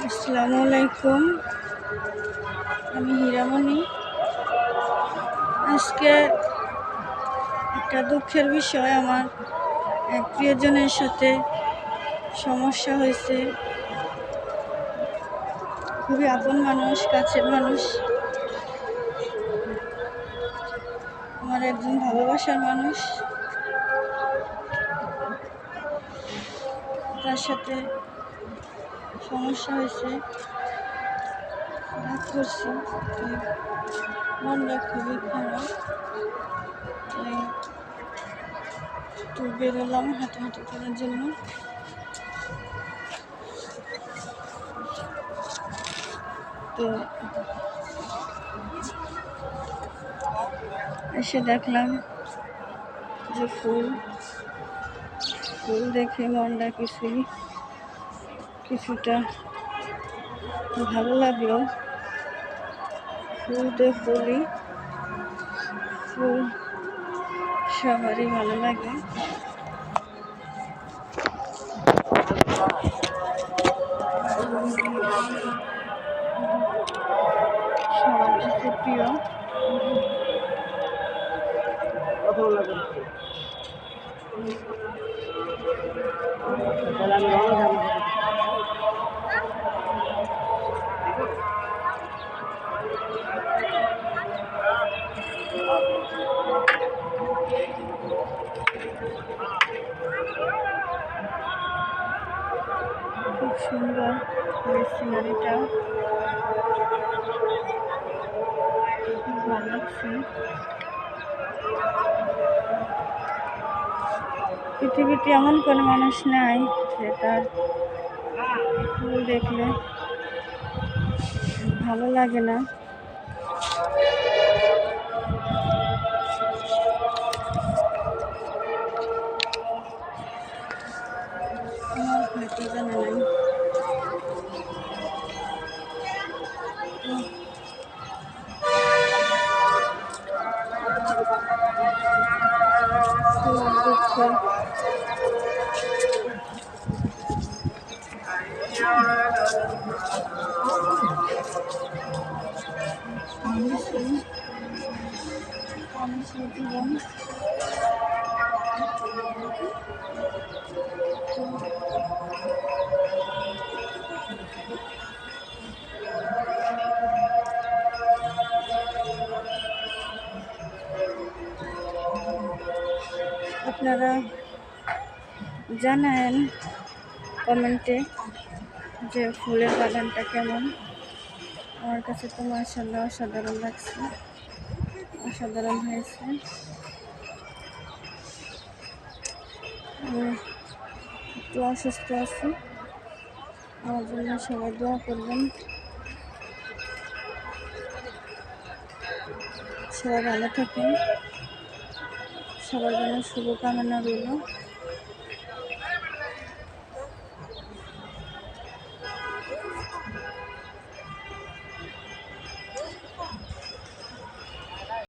আসসালামু আলাইকুম, আমি হীরামণি। আজকে একটা দুঃখের বিষয়, আমার এক প্রিয়জনের সাথে সমস্যা হয়েছে। খুবই আপন মানুষ, কাছের মানুষ, আমার একজন ভালোবাসার মানুষ। তার সাথে সমস্যা হয়েছে, রাগ করছি, মনটা খুবই খারাপ। তাই একটু বেরোলাম হাঁটাহাঁটি করার জন্য। তো এসে দেখলাম যে ফুল দেখে মনটা কিছুটা ভালো লাগলো। ফুল সবারই ভালো লাগে। সবার কাছে প্রিয়। খুব সুন্দর সিনারিটা, খুব ভালো লাগছে। পৃথিবীতে এমন কোনো মানুষ নাই যে তার ফুল দেখলে ভালো লাগে না। আমার হয়তো জানা নাই। জীবন আপনারা জানান কমেন্টে যে ফুলের বাগানটা কেমন। আমার কাছে তো মাশাআল্লাহ অসাধারণ লাগছে, অসাধারণ হয়েছে। আমি একটু অসুস্থ আছি, আমার জন্য সবাই দোয়া করবেন। সবাই ভালো থাকেন, সবার জন্য শুভকামনা রইল।